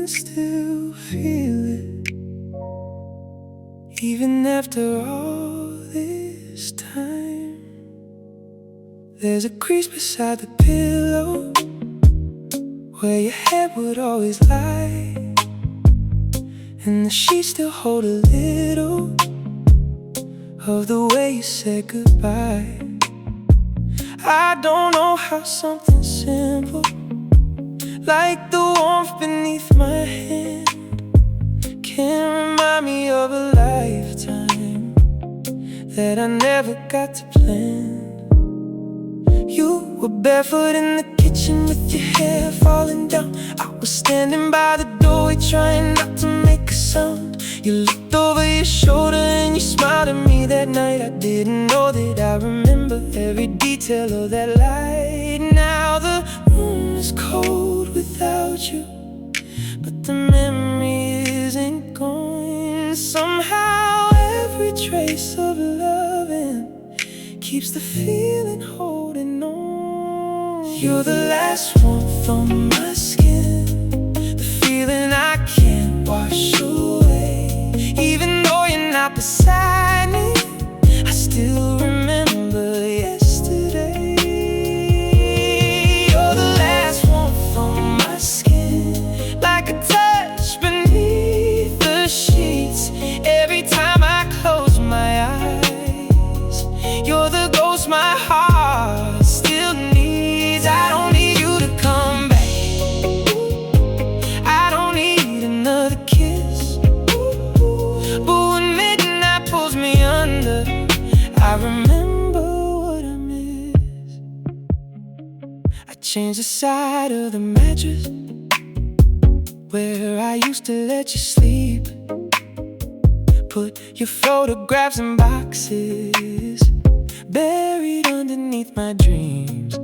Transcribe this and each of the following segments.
can still feel it, even after all this time. There's a crease beside the pillow where your head would always lie, and the sheets still hold a little of the way you said goodbye. I don't know how something simple like the warmth beneath my hand can remind me of a lifetime that I never got to plan. You were barefoot in the kitchen with your hair falling down. I was standing by the doorway trying not to make a sound. You looked over your shoulder and you smiled at me that night. I didn't know that I remember every detail of that light. Now the room is cold without you, but the memory isn't gone. Somehow every trace of loving keeps the feeling holding on. You're the last warmth on my skin, the feeling I can't wash away. Even though you're not beside me, I still remember yesterday. You're the last warmth on my skin, like a touch beneath the sheets. Every time I close my eyes, you're the ghost my heart still needs. I don't need you to come back, I don't need another kiss, but when midnight pulls me under, I remember what I miss. I changed the side of the mattress where I used to let you sleep, put your photographs in boxes buried underneath my dreams.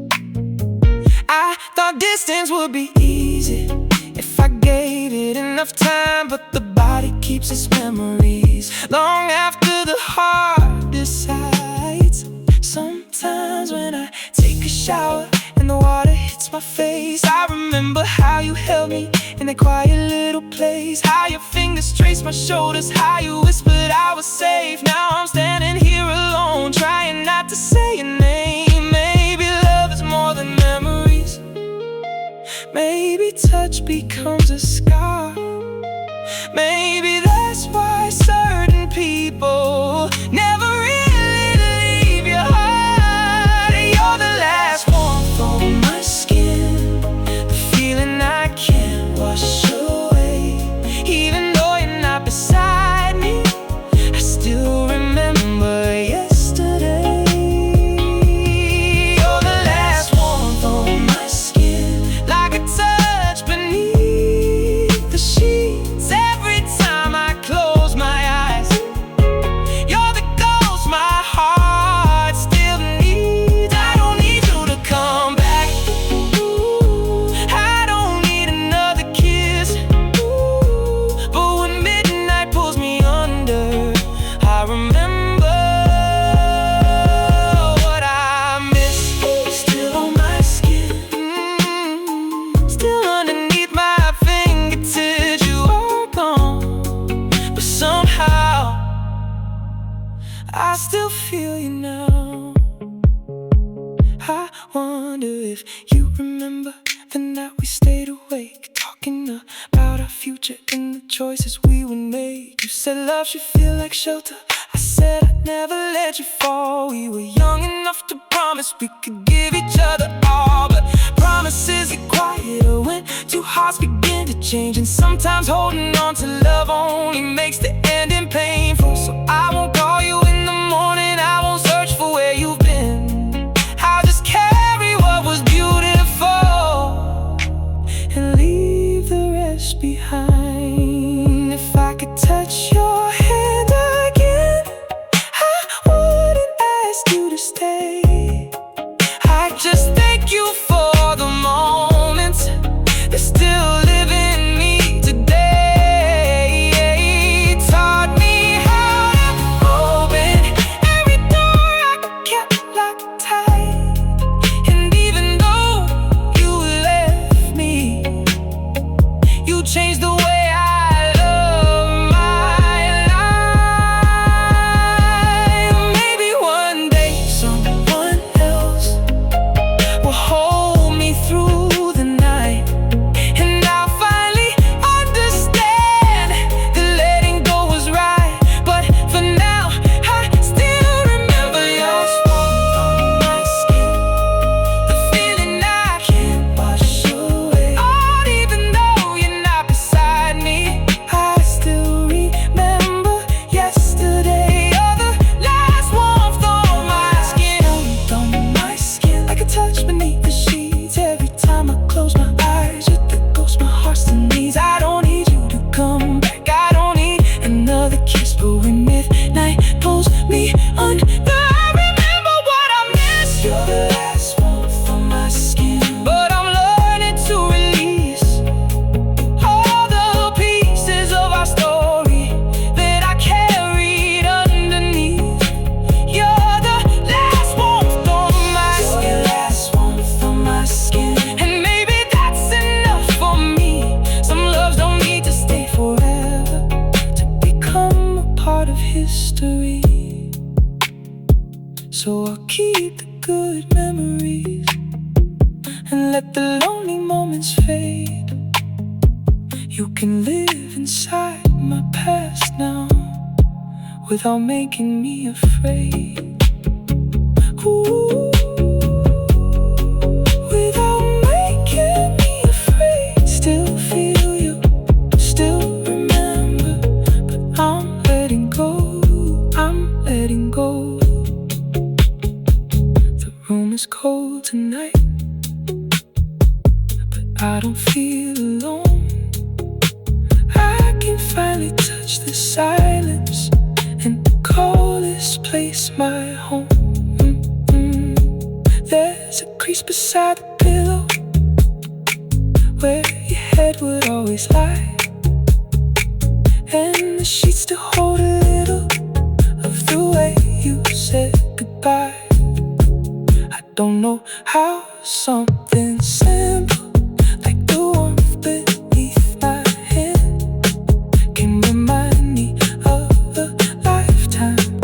I thought distance would be easy if I gave it enough time, but the body keeps its memories long after the heart decides. Sometimes when I take a shower and the water hits my face, I remember how you held me in that quiet little place, how your fingers traced my shoulders, how you whispered I was safe. Now I'm standing here alone, trying not to say your name. Maybe love is more than memories, maybe touch becomes a scar. Maybe that's why certain people never really leave your heart. You're the last warmth on my skin, the feeling I can't wash away. Even though you're not beside me, I still remember yesterday. You're the last warmth on my skin, like a touch beneath the sheets. Every time I close my eyes, you're the ghost my heart still needs. I don't need you to come back, I don't need another kiss, but when midnight pulls me under, I remember what I miss. Still on my skin, still underneath my fingertips. You are gone, but somehow I still feel you now. I wonder if you remember the night we stayed awake, talking about our future and the choices we would make. You said love should feel like shelter, I said I'd never let you fall. We were young enough to promise we could give each other all, but promises get quieter when two hearts begin to change. And sometimes holding on to love only makes the ending painful. So I won't call you in the morning, I won't search for where you've been. I'll just carry what was beautiful and leave the rest behind. If I could touch your hand again, I wouldn't ask you to stay. I just thank you for the moments that still live in me today. Taught me how You're the last one from my skin. But I'm learning to release all the pieces of our story that I carried underneath. You're the last one from my skin. You're the last one from my skin. And maybe that's enough for me. Some loves don't need to stay forever to become a part of history. So I'll keep the good memories and let the lonely moments fade. You can live inside my past now without making me afraid. Ooh, without making me afraid. Still feel you, still remember, but I'm letting go, I'm letting go. The room is cold tonight, but I don't feel alone. I can finally touch the silence and call this place my home. There's a crease beside the pillow where your head would always lie, and the sheets still hold a little of the way you said goodbye. I don't know how something simple like the warmth beneath my hand can remind me of a lifetime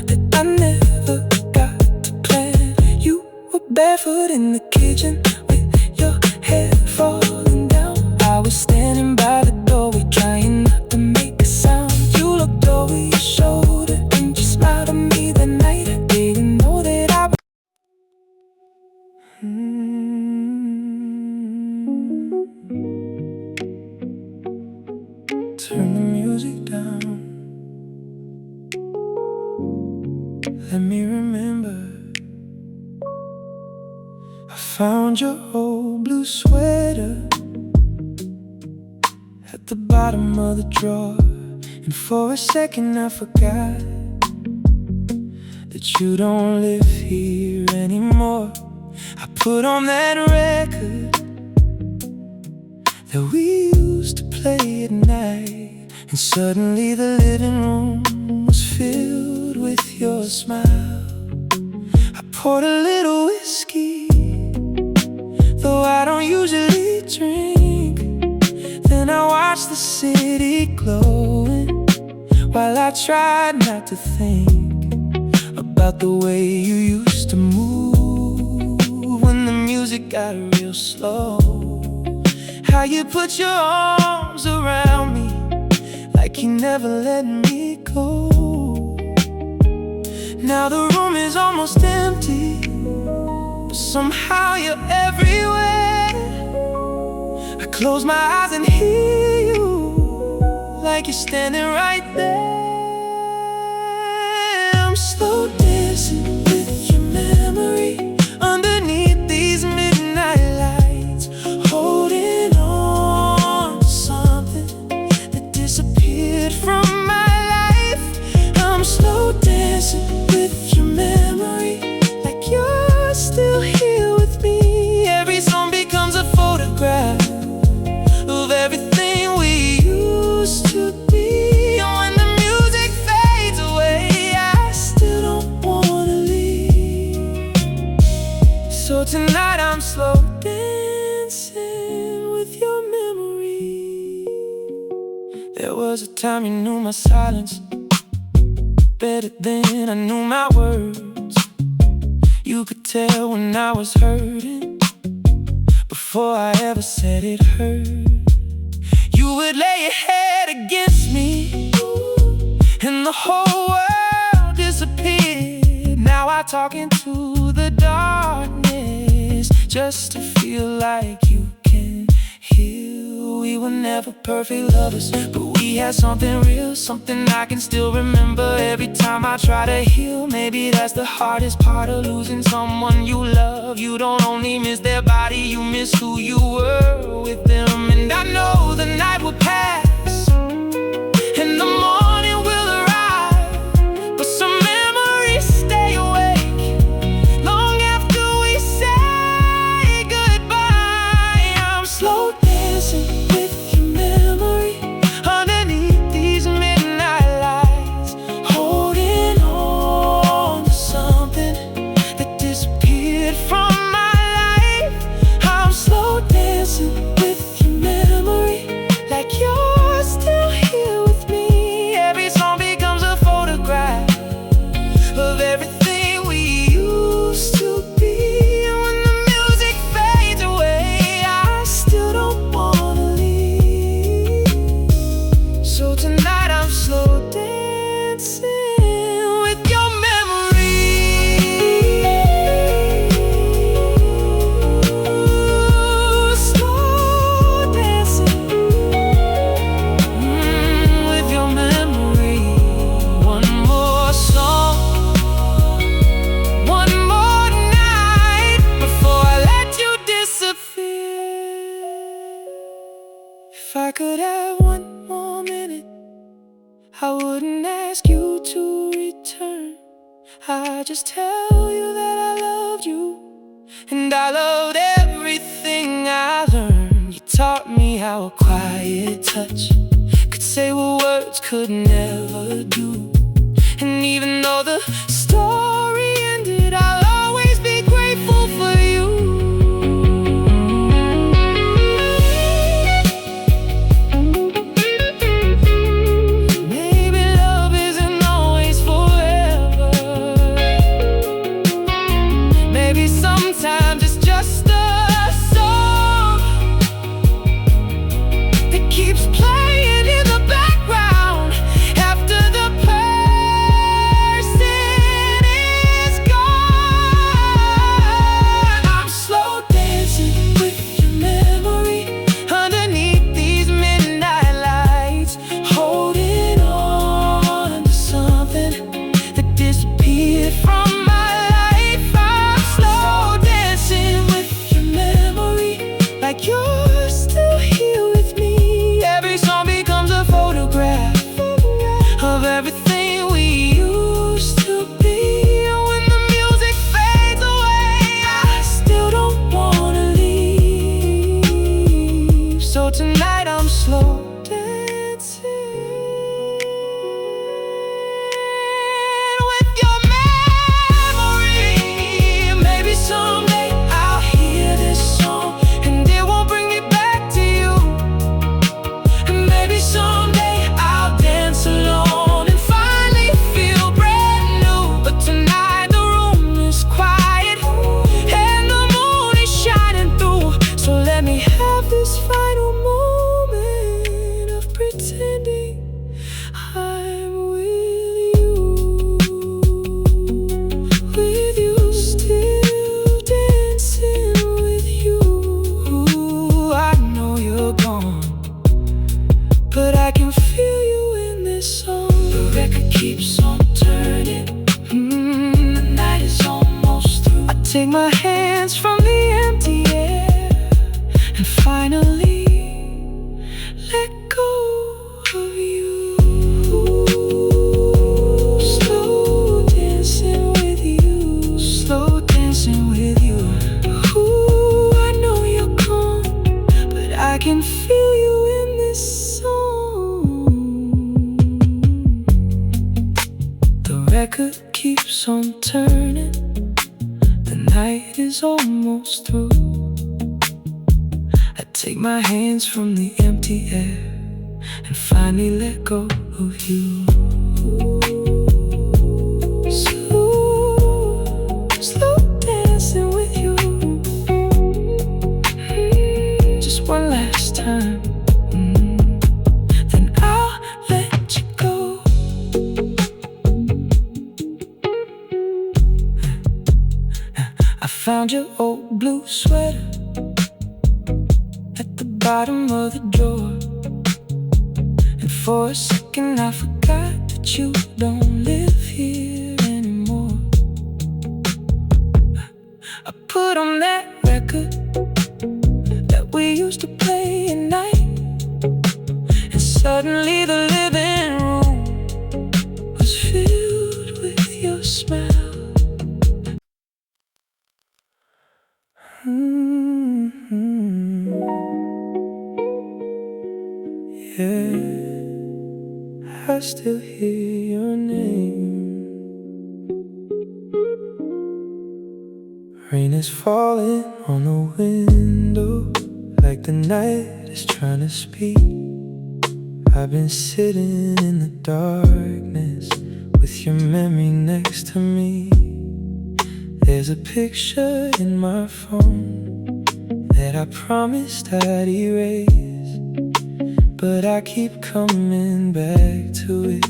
that I never got to plan. You were barefoot in the kitchen with your hair falling down. I was standing by the doorway trying not to make a sound. You looked over your shoulder and you smiled at me that night. I didn't know that I would. Turn the music down. Let me remember. I found your old blue sweater at the bottom of the drawer, and for a second I forgot that you don't live here anymore. I put on that record that we used to play at night, and suddenly the living room was filled with your smile. I poured a little whiskey, though I don't usually drink. Then I watched the city glowing while I tried not to think about the way you used to move when the music got real slow. How you put your arms around me like you never let me go. Now the room is almost empty, but somehow you're everywhere. I close my eyes and hear you like you're standing right there. I'm slow dancing with your memory underneath these midnight lights, holding on to something that disappeared from my life. I'm slow dancing with your memory like you're still here with me. Every song becomes a photograph of everything we used to be. And when the music fades away, I still don't wanna leave. So tonight I'm slow dancing with your memory. There was a time you knew my silence better than I knew my words. You could tell when I was hurting before I ever said it hurt. You would lay your head against me and the whole world disappeared. Now I talk into the darkness just to feel like you can heal. We were never perfect lovers, but we had something real, something I can still remember every time I try to heal. Maybe that's the hardest part of losing someone you love. You don't only miss their body, you miss who you were with them. And I know the night will pass and the morning will arrive, but some memories stay awake long after I loved everything I learned. You taught me how a quiet touch could say what words could never do. And even though the story ended, I'll always be grateful for you. Maybe love isn't always forever. Maybe sometimes it's just a song that keeps playing in the background after the person is gone. I'm slow dancing with your memory underneath these midnight lights, holding on to something that disappeared from my life. I'm slow dancing with your memory, like you're still here with me. Every song becomes a photograph of everything we used to be. And when the music fades away, I still don't wanna leave. So tonight I'm slow dancing with your memory. Maybe someday I'll hear this song and it won't bring me back to you. And maybe someday I'll dance alone and finally feel brand new. But tonight the room is quiet and the moon is shining through. So let me have this final moment of pretending I'm with you. With you, still dancing with you. I know you're gone, but I can feel you in this song. The record keeps on turning. The night is almost through. I take my hands from the empty air and finally let go of you. Slow dancing with you. Slow dancing with you. I know you're gone, but I can feel you in this song. The record keeps on turning. The night is almost through. I take my hands from the empty air and finally let go of you. Slow dancing with you. Just one last time. Then I'll let you go. I found your old blue sweater at the bottom of the drawer, and for a second I forgot that you don't live here anymore. I put on that record that we used to play at night, and suddenly the living room was filled with your smell. Yeah, I still hear your name. Rain is falling on the window like the night is trying to speak. I've been sitting in the darkness with your memory next to me. There's a picture in my phone that I promised I'd erase, but I keep coming back to it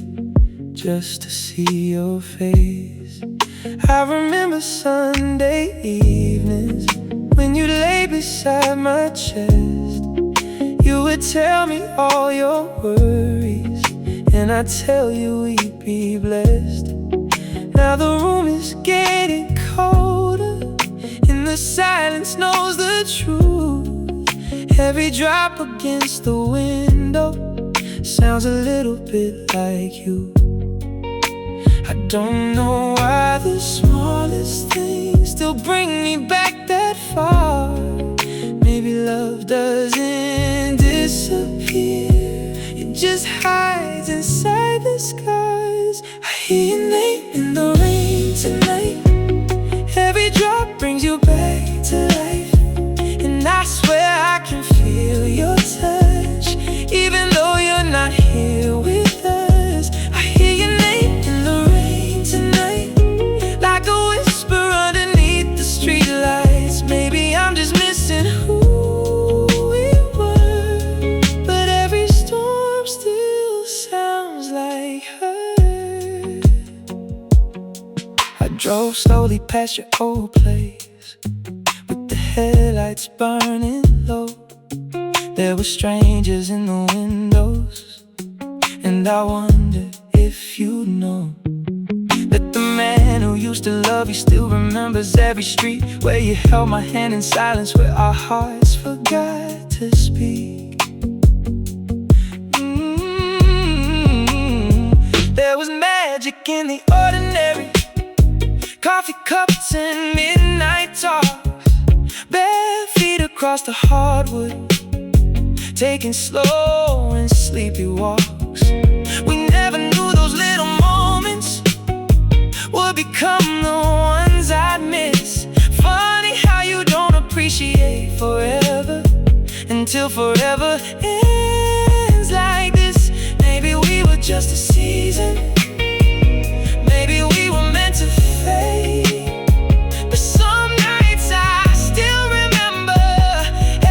just to see your face. I remember Sunday evenings when you lay beside my chest. You would tell me all your worries, and I'd tell you we'd be blessed. Now the room is getting colder, and the silence knows the truth. Every drop against the window sounds a little bit like you. I don't know why the smallest things still bring me back that far. Maybe love doesn't disappear, it just hides inside the skies. I hear your name in the rain tonight. Every drop brings you back to life, and I swear I can feel your touch, even though you're not here with us. I hear your name in the rain tonight, like a whisper underneath the streetlights. Maybe I'm just missing who we were, but every storm still sounds like her. I drove slowly past your old place, with the headlights burning low. There were strangers in the windows, and I wonder if you know that the man who used to love you still remembers every street where you held my hand in silence, where our hearts forgot to speak. There was magic in the ordinary, coffee cups and midnight talks, bare feet across the hardwood, taking slow and sleepy walks. We never knew those little moments would become the ones I'd miss. Funny how you don't appreciate forever until forever ends like this. Maybe we were just a season, maybe we were meant to fade, but some nights I still remember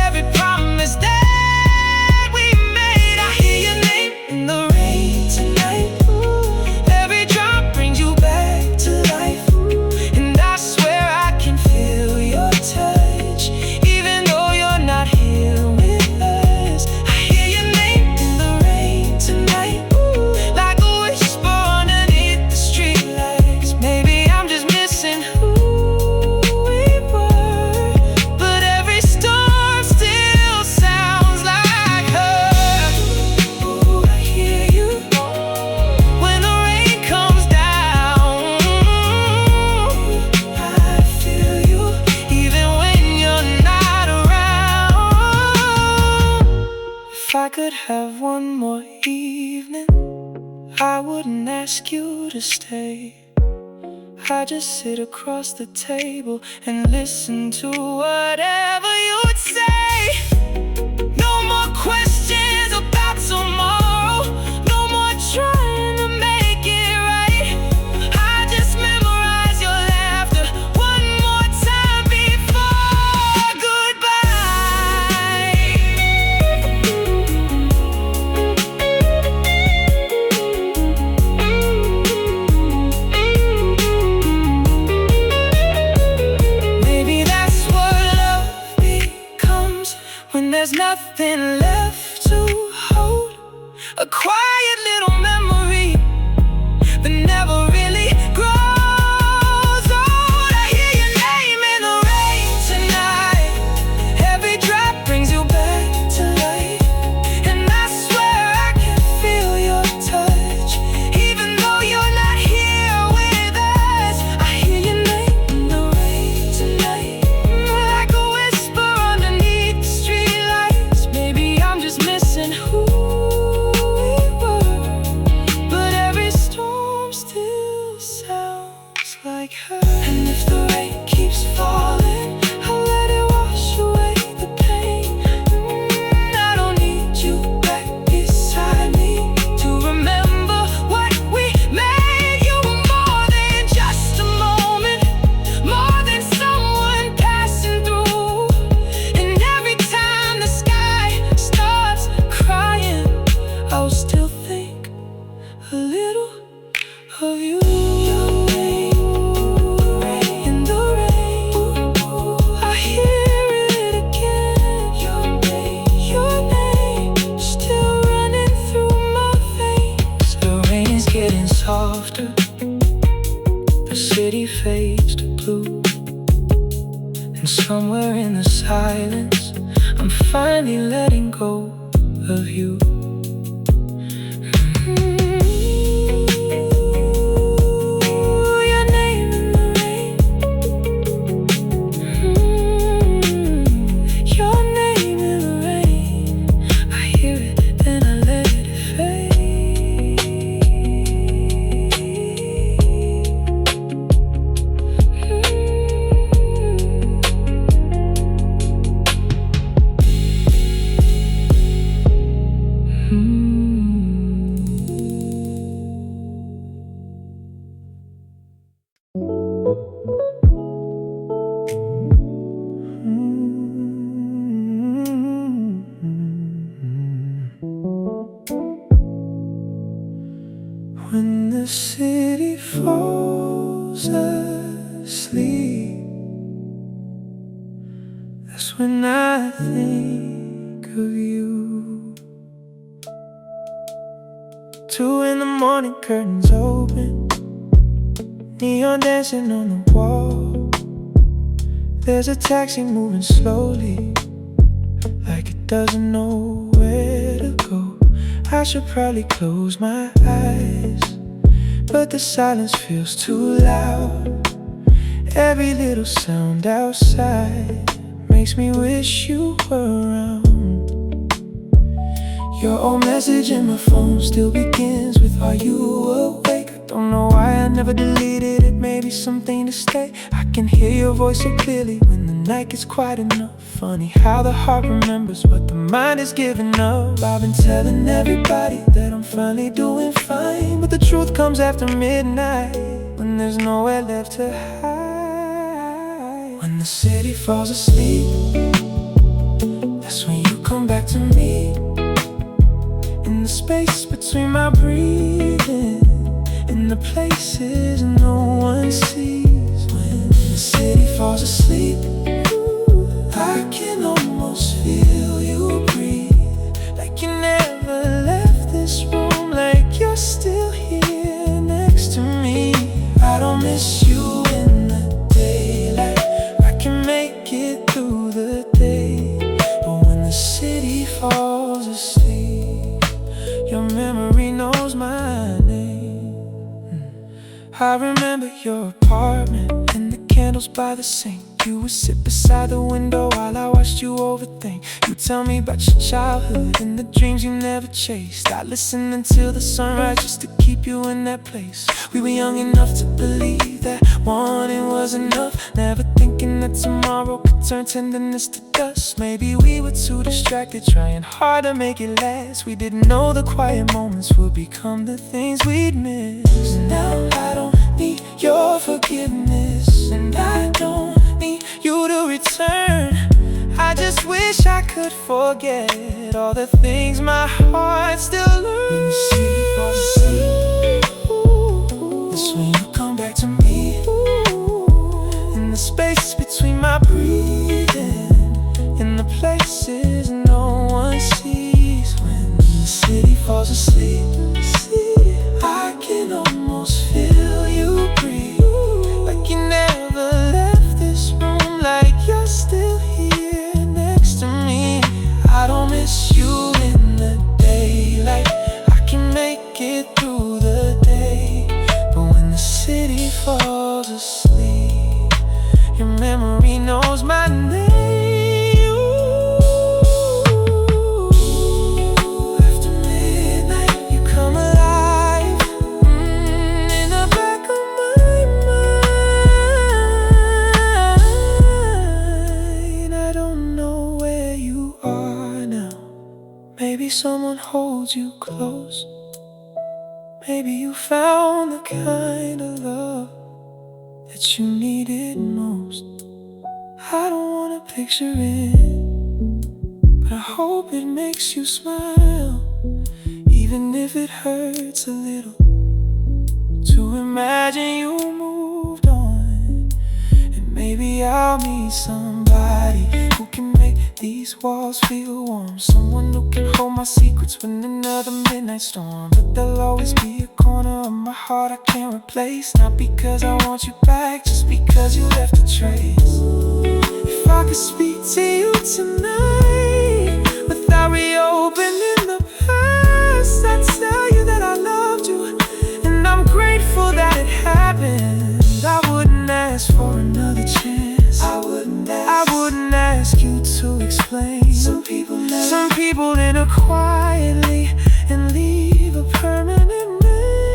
every promise that we made. I hear your name in the rain tonight. Every drop brings you back to life, and I swear I can feel your touch, even though you're not here with us. I hear your name in the rain tonight, like a whisper underneath the streetlights. Maybe I'm just missing who we were, but every storm still sounds like her. Ooh, I hear you when the rain comes down. I feel you even when you're not around. If I could have one more evening, I wouldn't ask you to stay. I'd just sit across the table and listen to whatever you would say. No more questions about tomorrow, no more trying to make it right. I just memorize your laughter one more time before goodbye. Maybe that's what love becomes when there's nothing left to hold. A quiet little memory that never really grows old. I hear your name in the rain tonight. Every drop brings you back to life, and I swear I can feel your touch, even though you're not here with us. I hear your name in the rain tonight, like a whisper underneath the streetlights. Maybe I'm just missing who we were, but every storm still sounds like her. And if the rain keeps falling, I'll let it wash away the pain. I don't need you back beside me to remember what we made. You were more than just a moment, more than someone passing through. And every time the sky starts crying, I'll still think a little of you. In the rain, I hear it again. Your name still running through my veins. The rain is getting softer, the city fades to blue, and somewhere in the silence I'm finally letting go of you. Your name in the rain. That's when I think of you. 2 in the morning, curtains open, neon dancing on the wall. There's a taxi moving slowly, like it doesn't know where to go. I should probably close my eyes, but the silence feels too loud. Every little sound outside makes me wish you were around. Your old message in my phone still begins with, "Are you awake?" I don't know why I never deleted it, maybe something to stay. I can hear your voice so clearly when the night gets quiet enough. Funny how the heart remembers but the mind is giving up. I've been telling everybody that I'm finally doing fine, but the truth comes after midnight, when there's nowhere left to hide. When the city falls asleep, that's when you come back to me. In the space between my breathing, in the places no one sees. When the city falls asleep, I can almost feel you breathe, like you never left this room, like you're still here next to me. I don't miss you in the daylight, I can make it through the day. But when the city falls asleep, your memory knows my name. I remember your apartment and the candles by the sink. You would sit beside the window while I watched you overthink. You tell me about your childhood and the dreams you never chased. I listened until the sunrise just to keep you in that place. We were young enough to believe that wanting was enough, never thinking that tomorrow could turn tenderness to dust. Maybe we were too distracted, trying hard to make it last. We didn't know the quiet moments would become the things we'd miss. Now I don't need your forgiveness, and I don't need you to return. I just wish I could forget all the things my heart still learns. When the city falls asleep, that's when you come back to me. In the space between my breathing, in the places no one sees. When the city falls asleep, I can almost feel you breathe, like you never left this room, like you're still here next to me. I don't miss you in the daylight, I can make it through the day. But when the city falls asleep, your memory knows my name. After midnight, you come alive, in the back of my mind. I don't know where you are now. Maybe someone holds you close. Maybe you found the kind of love that you needed most. I don't wanna picture it, but I hope it makes you smile, even if it hurts a little, to imagine you moved on. And maybe I'll meet somebody who can make these walls feel warm, someone who can hold my secrets when another midnight storm. But there'll always be a corner of my heart I can't replace, not because I want you back, just because you left a trace. If I could speak to you tonight without reopening the past, I'd tell you that I loved you, and I'm grateful that it happened. I wouldn't ask for another chance, I wouldn't ask you to explain. Some people enter quietly and leave a permanent name.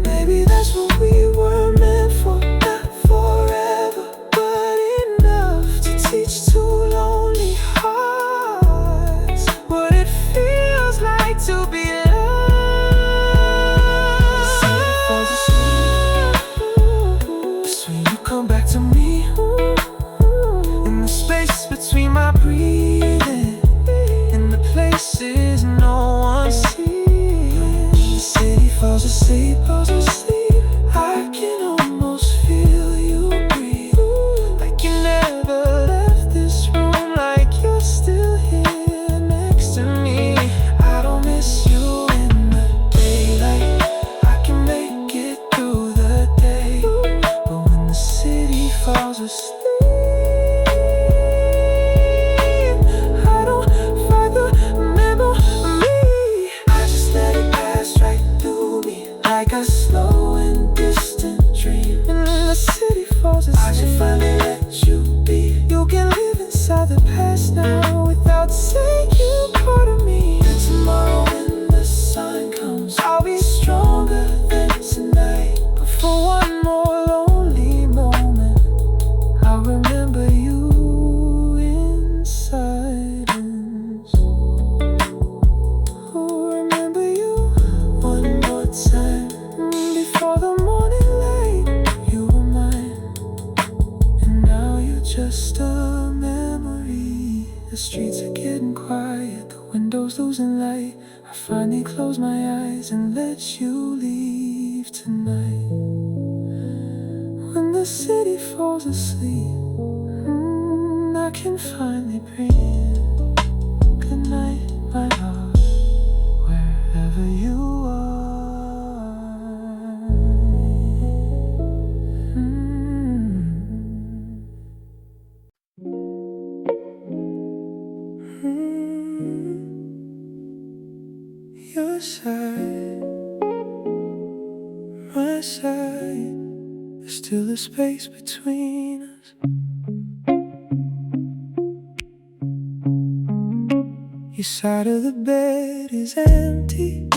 Maybe that's what we were meant for, not forever, but enough to teach two lonely hearts what it feels like to about the past now without saying you part of me. And tomorrow when the sun comes, I'll be stronger than tonight. But for one more lonely moment, I'll remember you in silence. Oh, remember you one more time. Before the morning light, you were mine, and now you're just a memory. The streets are getting quiet, the windows losing light. I finally close my eyes and let you leave tonight. When the city falls asleep, I can finally breathe. Good night, my love, wherever you are. Your side, my side, there's still a space between us. Your side of the bed is empty,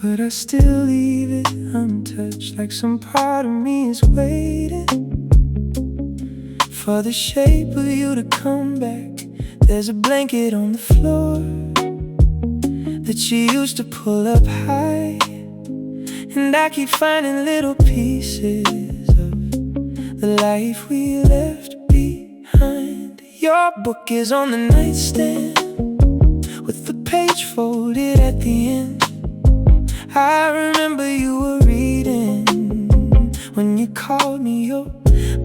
but I still leave it untouched, like some part of me is waiting for the shape of you to come back. There's a blanket on the floor that you used to pull up high, and I keep finding little pieces of the life we left behind. Your book is on the nightstand with the page folded at the end. I remember you were reading when you called me your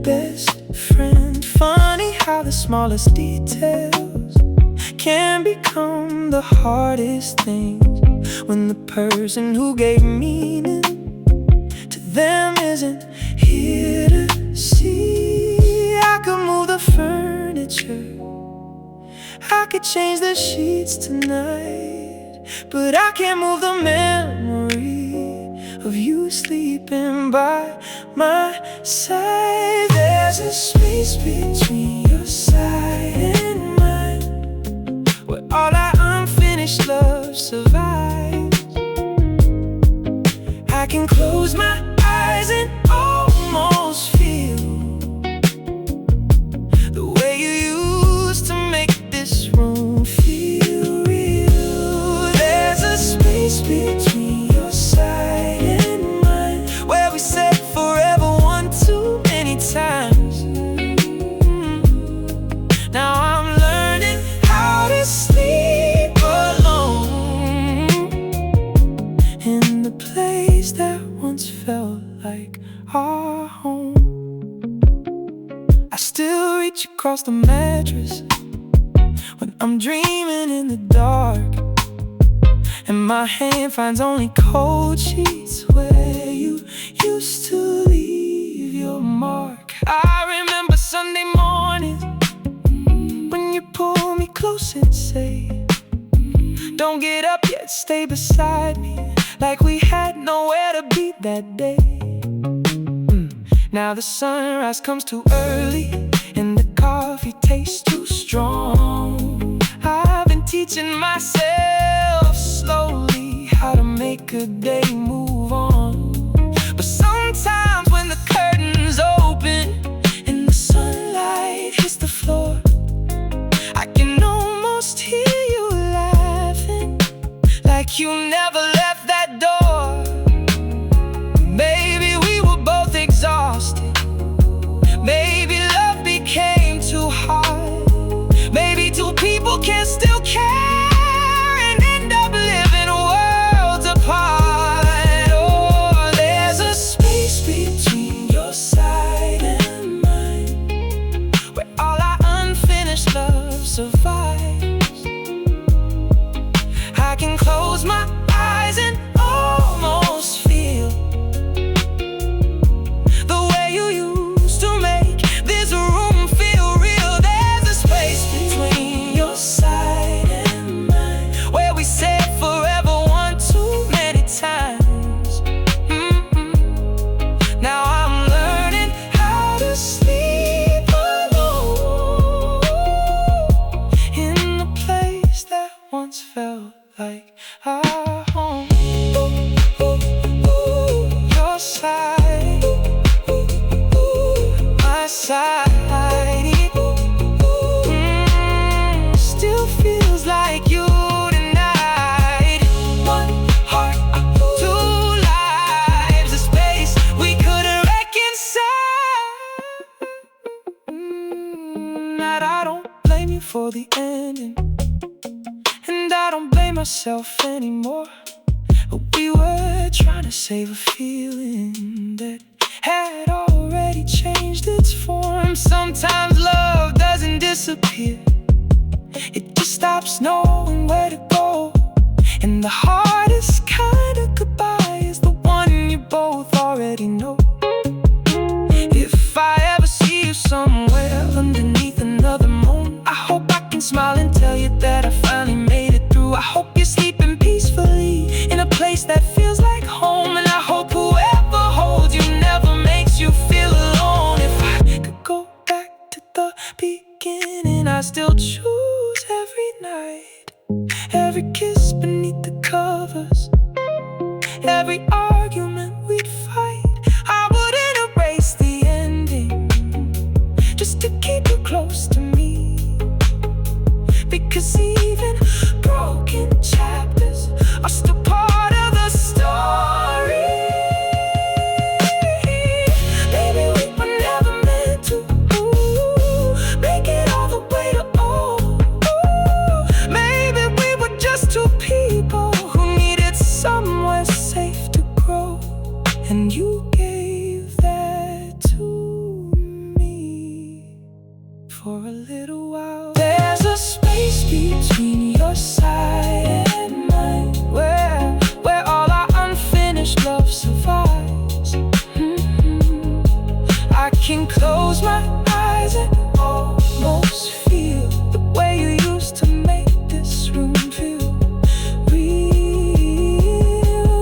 best friend. Funny how the smallest details can become the hardest things when the person who gave meaning to them isn't here to see. I could move the furniture, I could change the sheets tonight, but I can't move the memory of you sleeping by my side. There's a space between your side and mine, where all our unfinished love survives. I can close my eyes and almost feel the way you used to make this room feel real. There's a space between your side and mine, where we said forever one too many times. Now I'm learning how to sleep alone in the place that once felt like our home. I still reach across the mattress when I'm dreaming in the dark, and my hand finds only cold sheets where you used to leave your mark. I remember Sunday mornings when you pull me close and say, don't get up yet, stay beside me, like we had nowhere to be that day. Now the sunrise comes too early and the coffee tastes too strong. I've been teaching myself slowly how to make a day move on. But sometimes when the curtains open and the sunlight hits the floor, I can almost hear you laughing, like you never left that door. Maybe we were both exhausted, maybe love became too hard, maybe two people can still care and end up living worlds apart. Oh, there's a space between your side and mine, where all our unfinished love survives. I can close my eyes and almost feel the way you used to make this room feel real. There's a space between your side and mine, where we said forever one too many times. Now I'm learning how to sleep alone night, I don't blame you for the ending, and I don't blame myself anymore. But we were trying to save a feeling that had already changed its form. Sometimes love doesn't disappear, it just stops knowing where to go. And the hardest kind of goodbye is the one you both already know. If I ever see you somewhere underneath another moon, I hope I can smile and tell you that I finally made it through. I hope you're sleeping peacefully in a place that feels like home, and I hope whoever holds you never makes you feel alone. If I could go back to the beginning, I still choose every night, every kiss beneath the covers, every argument we'd fight. I wouldn't erase the ending just to keep you close to me, because even broken chapters are still part of the story. Maybe we were never meant to make it all the way to maybe we were just two people who needed somewhere safe to grow, and you gave that to me. For a little while, there's a space between your side and mine, where all our unfinished love survives. I can close my eyes and almost feel the way you used to make this room feel real.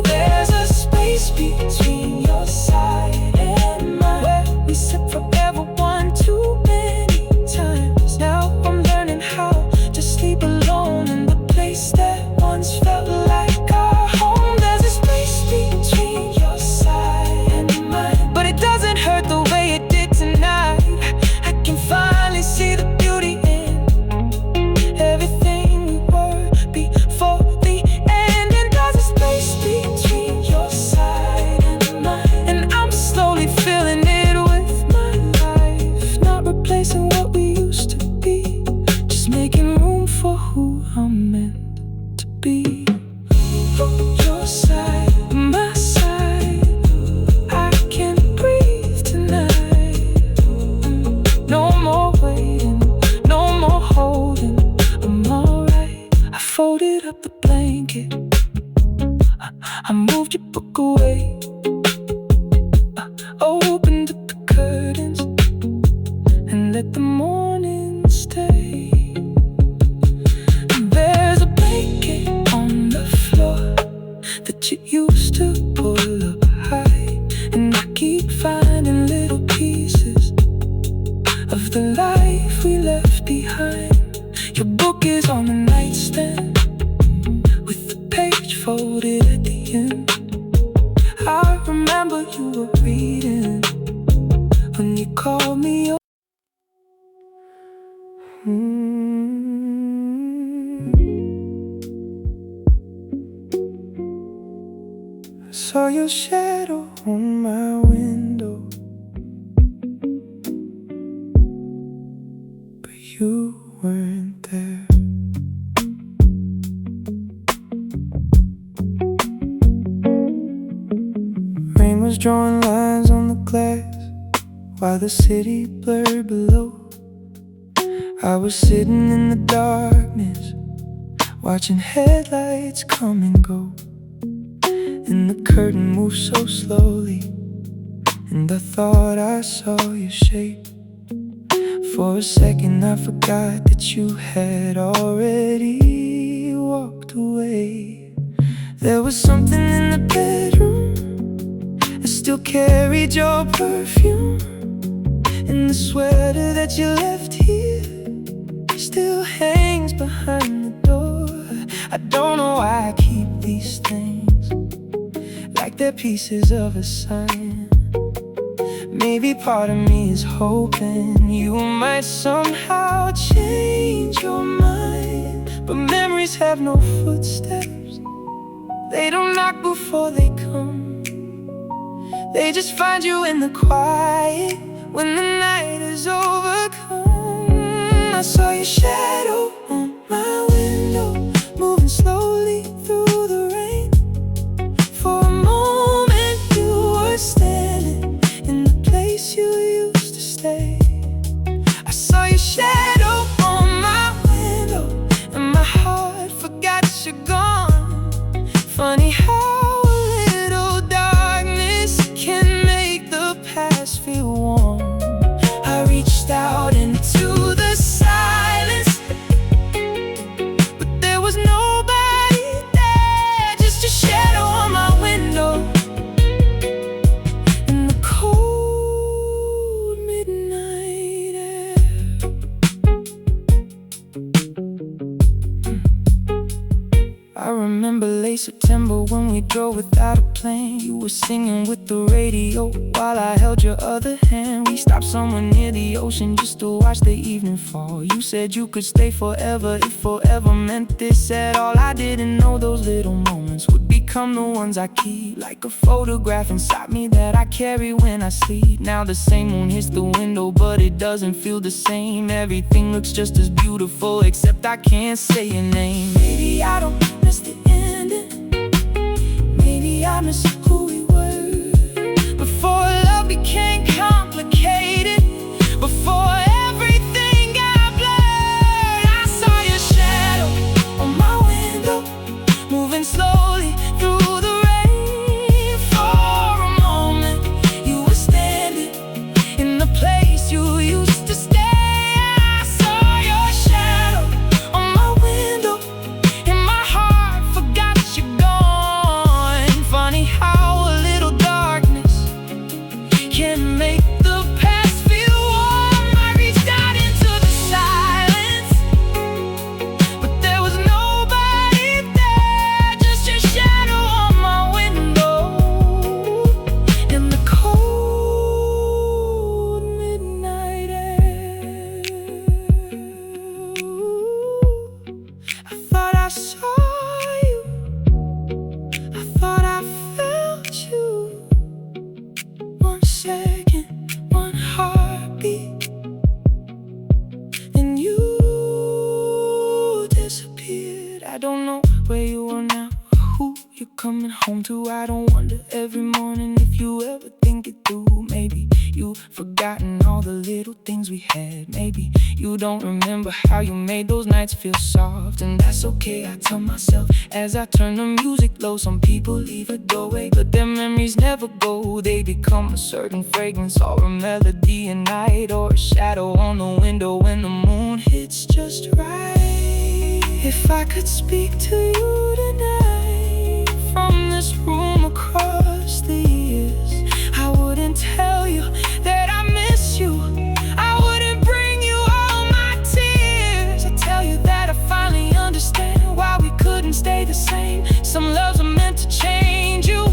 There's a space between your side and mine, where we sit forever one too many times. Now I'm learning how to sleep alone in the place that once felt like our home. There's a space between your side and mine, but it doesn't hurt the way it did tonight. I can finally see the beauty in everything we were before the end. And there's a space between your side and mine, and I'm slowly filling it with my life, not replacing what we used to be, just making room for who I'm meant to be. Your side, my side, I can breathe tonight. No more waiting, no more holding, I'm alright. I folded up the blanket, I moved your book away, I opened up the curtains and let the morning stay. There's a blanket on the floor that you used to pull up high, and I keep finding little pieces of the life we left behind. Your book is on the nightstand with the page folded at the end. I remember you were reading when you called me up. I saw your shadow on my window, but you weren't there. Rain was drawing lines on the glass while the city blurred below. I was sitting in the darkness, watching headlights come and go, and the curtain moved so slowly, and I thought I saw your shape. For a second I forgot that you had already walked away. There was something in the bedroom, I still carried your perfume, and the sweater that you left here still hangs behind the door. I don't know why I keep these things like they're pieces of a sign. Maybe part of me is hoping you might somehow change your mind. But memories have no footsteps, they don't knock before they come. They just find you in the quiet when the night is overcome. I saw your shadow on my window, moving slowly through the rain. For a moment you were standing in the place you used to stay. I saw your shadow on my window, and my heart forgot you're gone. Funny how a little darkness can make the past feel warm. I reached out into the silence, but there was nobody there, just a shadow on my window in the cold midnight air. I remember late September when we drove without a plan. You were singing with the radio while I held your other hand. We stopped somewhere near the ocean just to watch the evening fall. You said you could stay forever if forever meant this at all. I didn't know those little moments would become the ones I keep, like a photograph inside me that I carry when I sleep. Now the same moon hits the window, but it doesn't feel the same. Everything looks just as beautiful, except I can't say your name. Maybe I don't miss the ending, maybe I miss who we were before love became complicated, before everything got blurred. I saw your shadow on my window, moving slowly through the rain. For a moment you were standing in the place you used to stay. I saw your shadow on my window, and my heart forgot you're gone. Funny how a little darkness can make the past feel warm. I reached out into the silence, but there was nobody there, just your shadow on my window in the cold midnight air. I thought I saw you, I thought I felt you. One second, one heartbeat, and you disappeared. I don't know where you are now, who you're coming home to. I don't wonder every morning if you ever think it through. Maybe you've forgotten all the little things we had. Maybe you don't remember how you made those nights feel soft, and that's okay, I tell myself as I turn the music low. Some people leave a doorway, but their memories never go. They become a certain fragrance, or a melody at night, or a shadow on the window when the moon hits just right. If I could speak to you tonight from this room across the years, I wouldn't tell you that I miss you, I wouldn't bring you all my tears. I tell you that I finally understand why we couldn't stay the same. Some loves are meant to change you,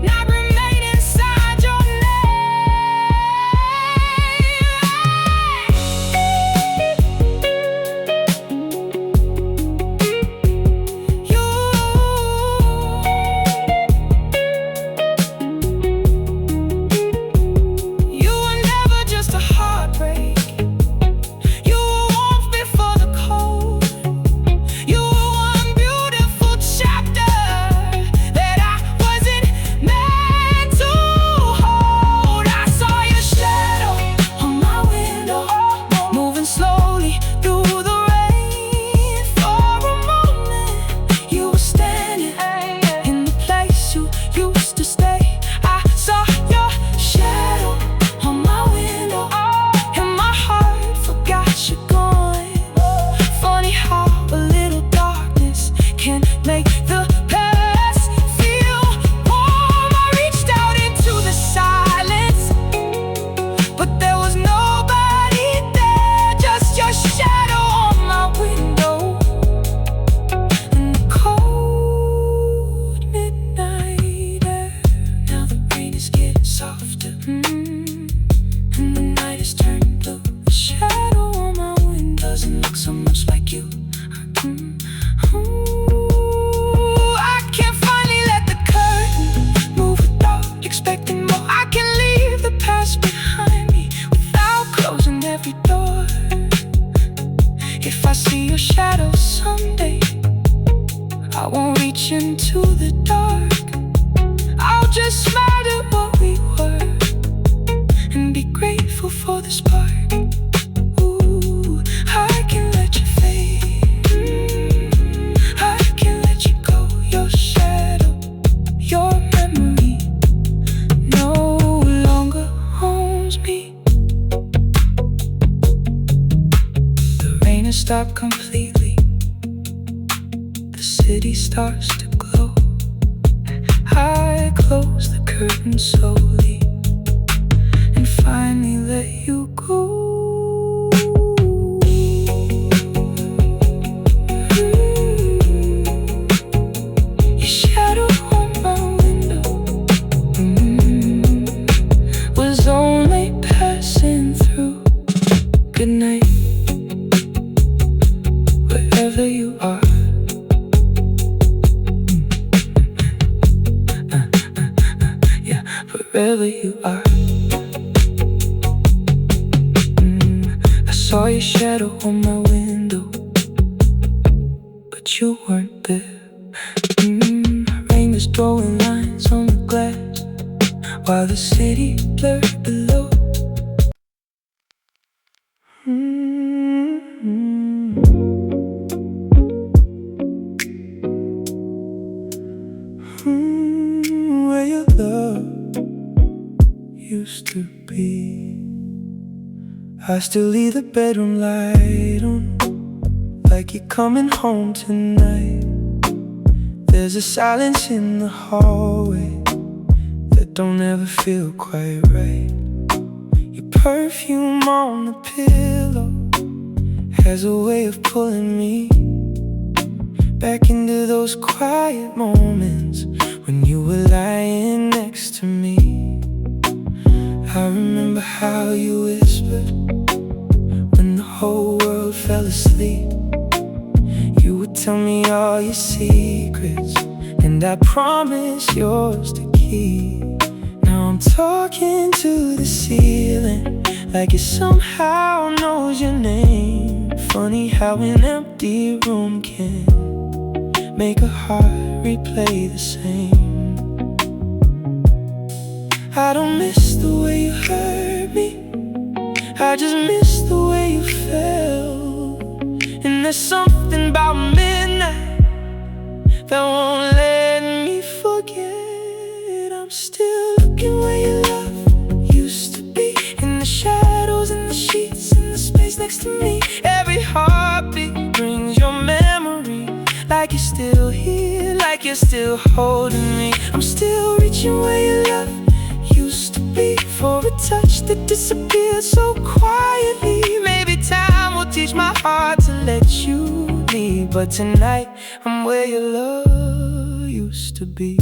not remain inside your name. You If I see your shadow someday, I won't reach into the dark. I'll just smile at what we were and be grateful for the spark. Ooh, I can let you fade. I can let you go. Your shadow, your memory no longer owns me. The rain has stopped completely. The city starts to glow. I close the curtain slowly and finally let you go. Your shadow on my window was only passing through. Good night, wherever you are. Wherever you are. I saw your shadow on my window, but you weren't there. Rain is throwing lines on the glass while the city blurred below. Where your love used to be. I still leave the bedroom light on, like you're coming home tonight. There's a silence in the hallway that don't ever feel quite right. Your perfume on the pillow has a way of pulling me back into those quiet moments when you were lying next to me. I remember how you whispered when the whole world fell asleep. You would tell me all your secrets, and I promise yours to keep. Now I'm talking to the ceiling like it somehow knows your name. Funny how an empty room can make a heart replay the same. I don't miss the way you hurt me, I just miss the way you felt. And there's something about midnight that won't let me forget. I'm still looking where your love used to be, in the shadows, in the sheets, in the space next to me. Every heartbeat brings your memory, like you're still here, like you're still holding me. I'm still reaching where your love used to be, for a touch that disappeared so quietly. Maybe time will teach my heart to let you leave, but tonight I'm where your love used to be.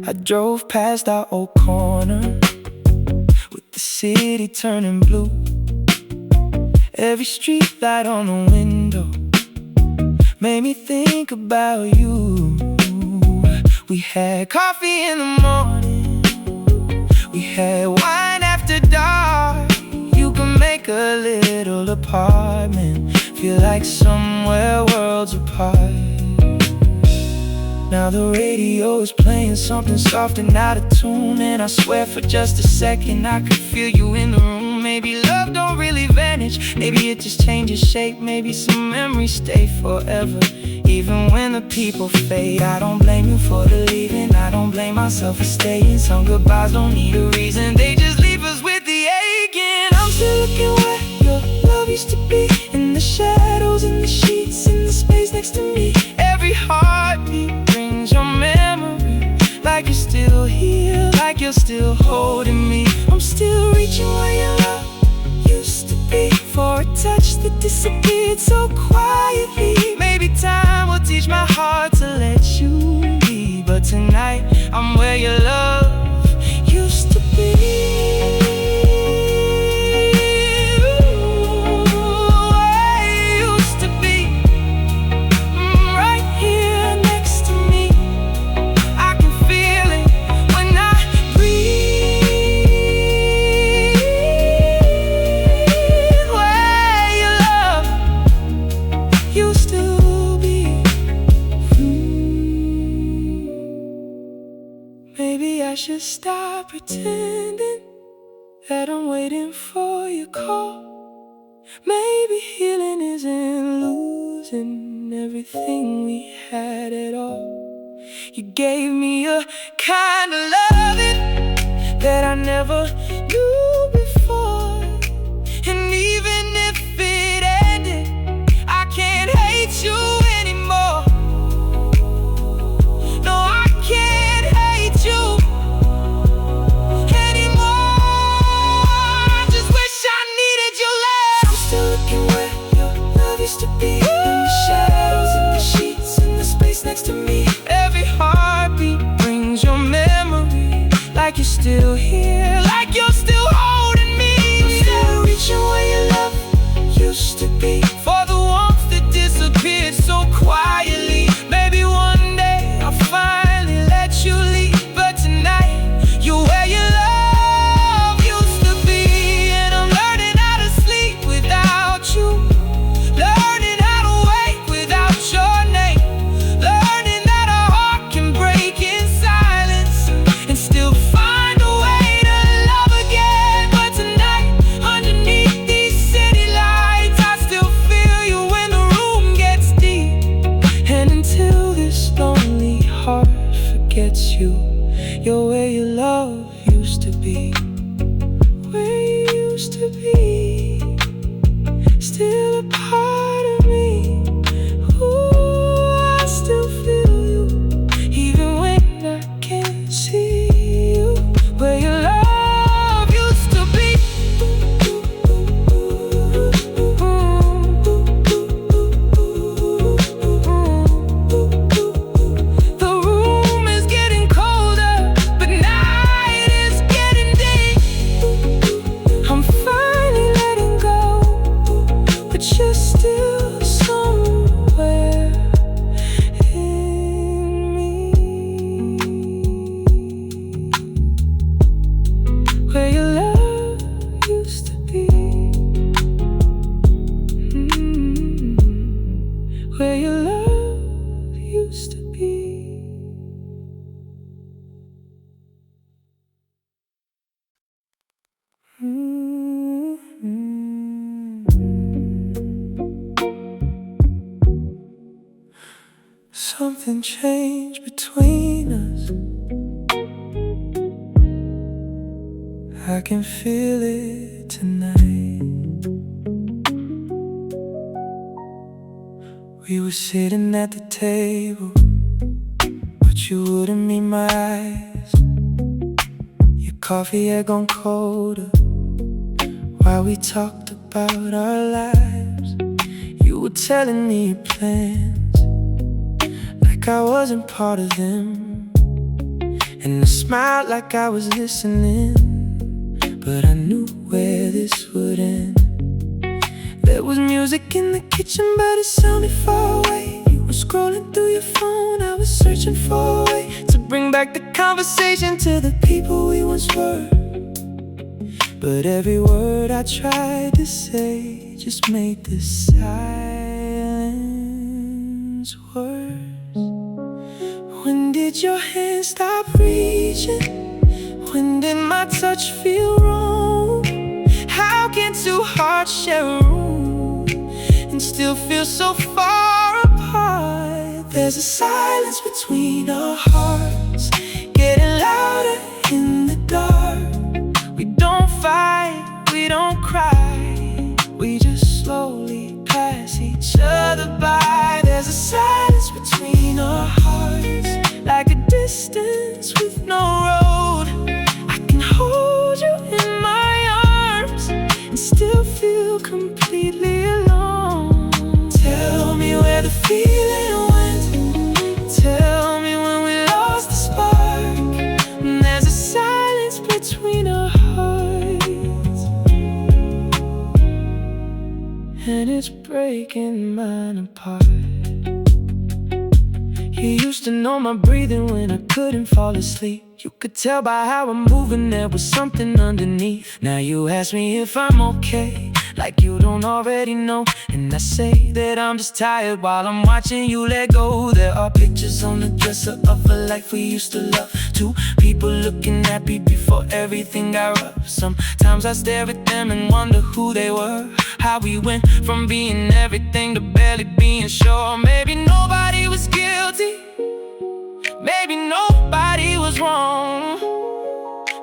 I drove past our old corner with the city turning blue. Every street light on the window made me think about you. We had coffee in the morning, we had wine after dark. You can make a little apartment feel like somewhere worlds apart. Now the radio is playing something soft and out of tune, and I swear for just a second I could feel you in the room. Maybe love don't really vanish, maybe it just changes shape. Maybe some memories stay forever, even when the people fade. I don't blame you for the leaving, I don't blame myself for staying. Some goodbyes don't need a reason, they just leave us with the aching. I'm still looking where your love used to be, in the shadows, in the sheets, in the space next to me. Every heartbeat brings your memory, like you're still here, like you're still holding me. I'm still reaching where your love used to be, for a touch that disappeared so quietly. Maybe time will teach my heart to let you leave, but tonight I'm where your love used to be. stop pretending that I'm waiting for your call. Maybe healing isn't losing everything we had at all. You gave me a kind of loving that I never knew before. And even if it ended, I can't hate you anymore. No, I can't hate you anymore. I just wish I needed your love. I'm still looking where your love used to be, in the shadows, in the sheets, in the space next to me. Every heartbeat brings your memory, like you're still here, like you're still holding me. I'm still reaching where your love used to be, for the warmth that disappeared so quietly. Maybe one day I'll finally let you leave, but tonight you're where your love used to be. And I'm learning how to sleep without you, learning how to wake without your name, learning that a heart can break in silence and still find a way to love again. But tonight, underneath these city lights, I still feel you when the room gets deep. And until this lonely heart forgets you, you're where your love used to be, where you used to be, still a part of me. Ooh, I still feel you, even when I can't see you, where your love used to be. The room is getting colder, but night is getting deep. I'm finally letting go, but you're still somewhere in me, where your love used to be. Where your love used to be. Something changed between us. I can feel it tonight. We were sitting at the table, but you wouldn't meet my eyes. Your coffee had gone colder while we talked about our lives. You were telling me your plans, like I wasn't part of them, and I smiled like I was listening, but I knew where this would end. There was music in the kitchen, but it sounded far away. You were scrolling through your phone, I was searching for a way to bring back the conversation to the people we once were. But every word I tried to say just made the silence worse. When did your hand stop reaching? When did my touch feel wrong? How can two hearts share a room and still feel so far apart? There's a silence between our hearts, getting louder in the dark. We don't fight, we don't cry, we just slowly pass each other by. There's a silence between our hearts, like a distance with no road. I can hold you in my arms and still feel completely alone. Tell me where the feeling went, tell me when we lost the spark. And there's a silence between our hearts, and it's breaking mine apart. You used to know my breathing when I couldn't fall asleep. You could tell by how I'm moving there was something underneath. Now you ask me if I'm okay, like you don't already know. And I say that I'm just tired while I'm watching you let go. There are pictures on the dresser of a life we used to love. Two people looking happy before everything got rough. Sometimes I stare at them and wonder who they were, how we went from being everything to barely being sure. Maybe nobody was guilty, maybe nobody was wrong.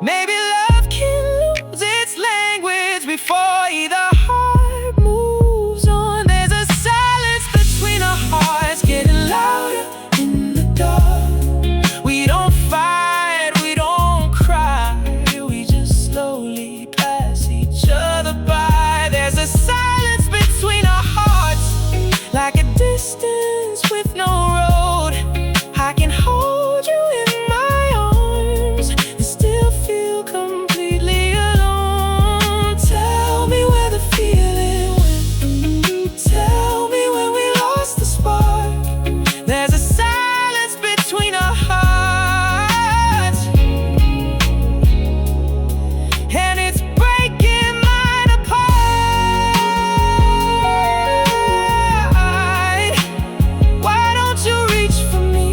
Maybe love can lose its language before either heart moves on. There's a silence between our hearts, getting louder in the dark. We don't fight, we don't cry, we just slowly pass each other by. There's a silence between our hearts, like a distance with no road. I can hold you in my arms and still feel completely alone. Tell me where the feeling went. Tell me when we lost the spark. There's a silence between our hearts, and it's breaking mine apart. Why don't you reach for me?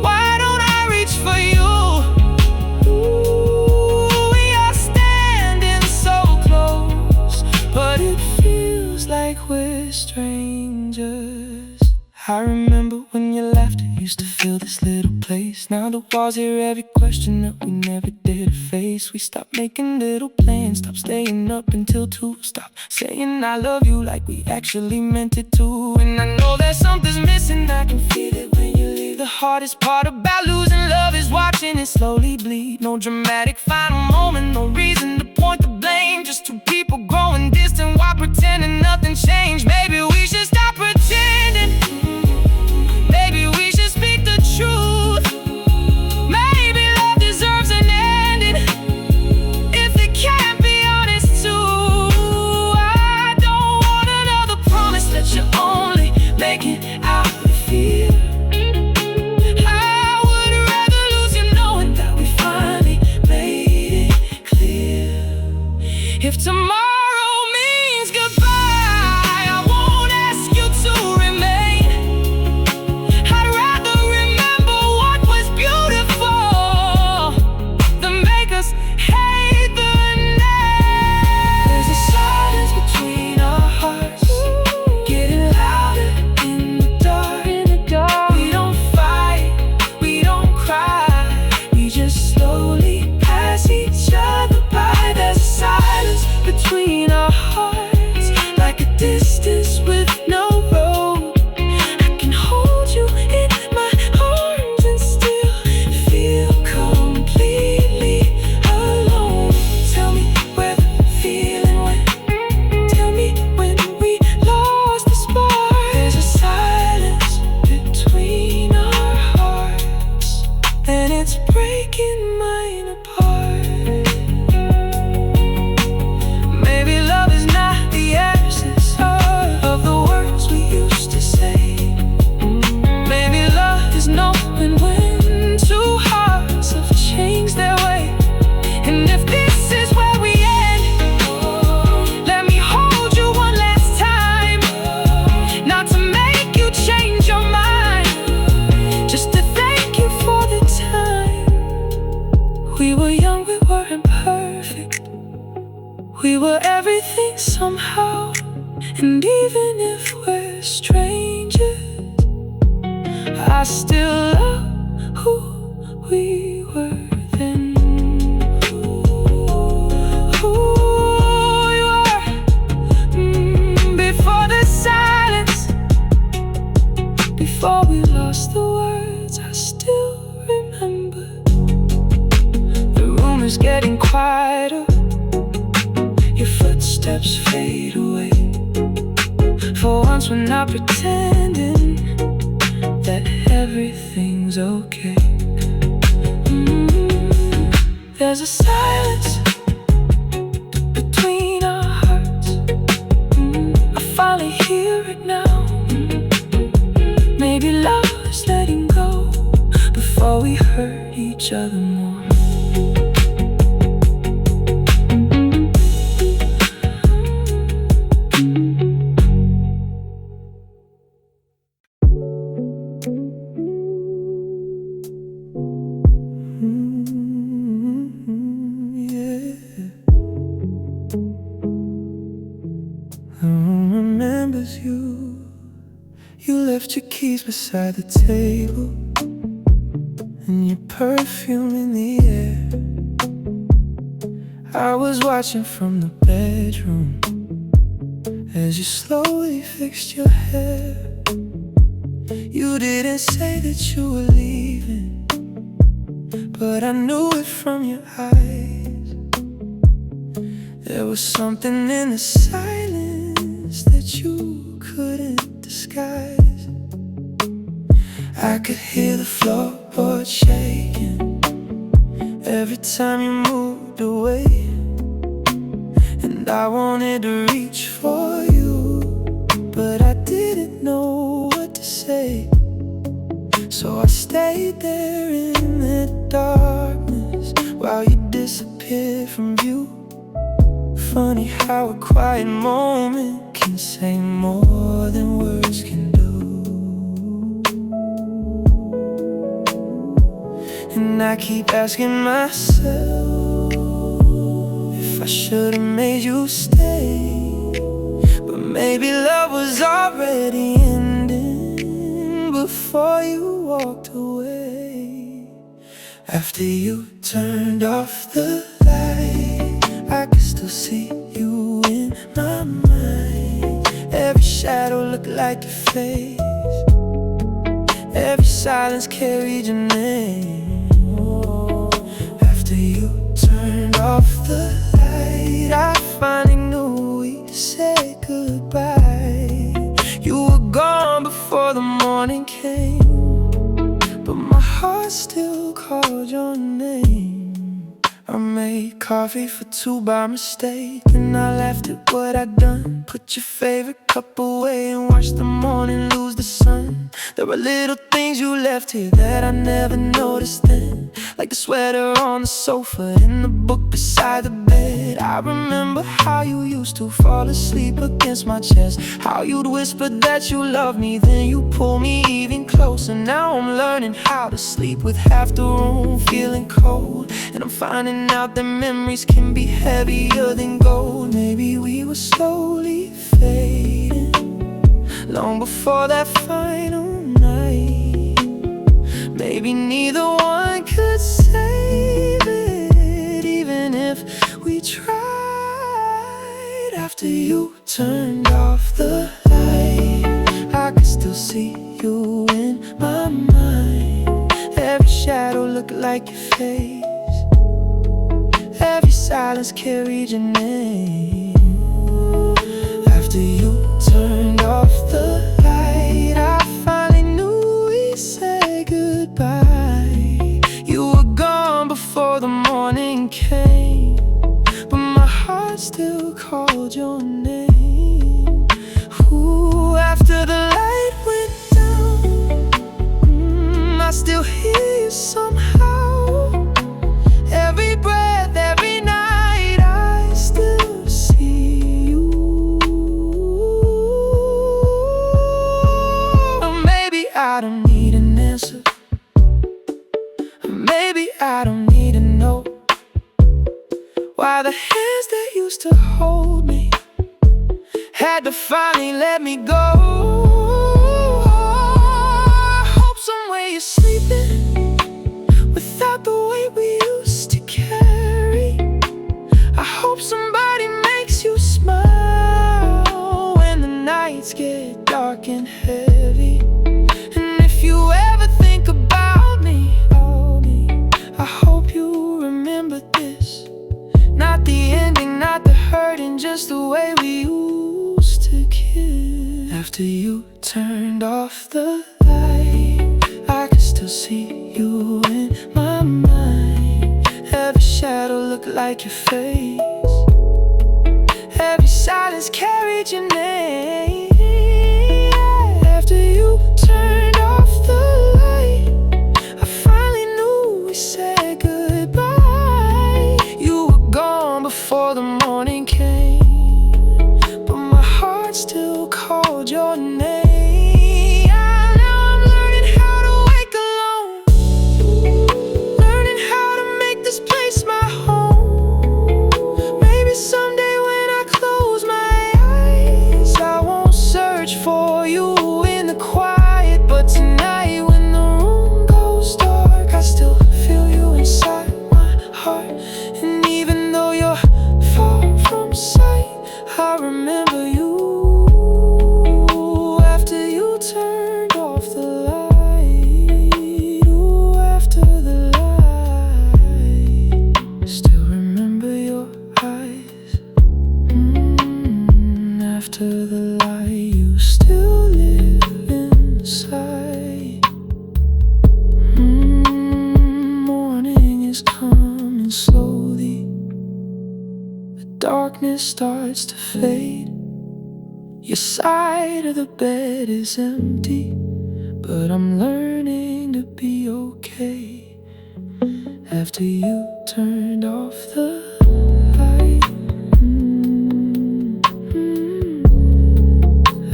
Why don't I reach for you? We are standing so close, but it feels like we're strangers. I remember when your laughter used to fill this little place. Now the walls hear every question that we never did face. We stopped making little plans, stopped staying up until 2, stopped saying I love you like we actually meant it to. And I know that something's missing, I can feel it when you leave. The hardest part about losing love is watching it slowly bleed. No dramatic final moment, no reason to point the blame. Just two people growing distant while pretending nothing changed. Maybe we should stop pretending. Maybe we should speak the truth. Maybe love deserves an ending, if it can't be honest too. I don't want another promise that you only make it out of fear. I would rather lose you knowing that we finally made it clear. If tomorrow means goodbye, I won't ask you to remain. I'd rather remember what was beautiful than make us hate the name. There's a silence between our hearts, getting louder in the dark. We don't fight, we don't cry, we just slowly pass each other by. There's a silence between our hearts, like a distance with no road. I can hold you in my arms and still feel completely alone. Tell me where the feeling went. Tell me when we lost the spark. There's a silence between our hearts, and it's breaking mine apart. Maybe love is not the essence of the words we used to say. Maybe love is knowing when two hearts have changed their way. And if this is where we end, let me hold you one last time. Not to make you change your mind, just to thank you for the time. We were young, we weren't perfect, we were everything somehow. And even if we're strangers, I still love who we were then. Who we were before the silence, before we lost the words. I still remember. The room is getting quieter, your footsteps fade away. For once we're not pretending that everything's okay. There's a silence between our hearts. I finally hear it now. Maybe love is letting go before we hurt each other more. The room remembers you. You left your keys beside the table, and your perfume in the air. I was watching from the bedroom as you slowly fixed your hair. You didn't say that you were leaving, but I knew it from your eyes. There was something in the silence that you couldn't disguise. I could hear the floorboard shaking every time you moved away, and I wanted to reach for you, but I didn't know what to say. So I stayed there in the darkness while you disappeared from view. Funny how a quiet moment can say more than words can do. And I keep asking myself if I should've made you stay, but maybe love was already ending before you walked away. After you turned off the light, I could still see you in my mind. Every shadow looked like your face, every silence carried your name. After you turned off the light, I finally knew we'd say goodbye. You were gone before the morning came, but my heart still called your name. I made coffee for two by mistake, and I laughed at what I'd done. Put your favorite cup away and watched the morning lose the sun. There were little things you left here that I never noticed then, like the sweater on the sofa and the book beside the bed. I remember how you used to fall asleep against my chest, how you'd whisper that you loved me, then you pull me even closer. Now I'm learning how to sleep with half the room feeling cold, and I'm finding out that memories can be heavier than gold. Maybe we were slowly fading long before that final night. Maybe neither one could save it, even if we tried. After you turned off the light, I could still see you in my mind. Every shadow looked like your face, every silence carried your name. After you turned off the light, I finally knew we said goodbye. You were gone before the morning came, but my heart still called your name. Ooh, after the light went down, I still hear you somehow. Every breath, every night, I still see you. Or maybe I don't need an answer, or maybe I don't need to know why the hands that used to hold me had to finally let me go. I hope somewhere you're sleeping without the weight we used to carry. I hope somebody makes you smile when the nights get dark and heavy. And if you ever think about me, I hope you remember this. Not the ending, not the hurting, just the way we used to kiss. After you turned off the light, I could still see you in my mind. Every shadow looked like your face, every silence carried your name. After you turned off the light, I finally knew we said goodbye. You were gone before the morning came, but my heart still called your name. Place my home. Maybe someday when I close my eyes, remember you after you turned off the light. Ooh, after the light. Still remember your eyes. After the light, you still live inside. Morning is coming slowly. The darkness starts to fade. Your side of the bed is empty, but I'm learning to be okay. After you turned off the light.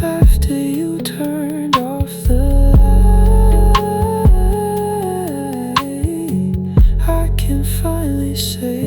After you turned off the light, I can finally say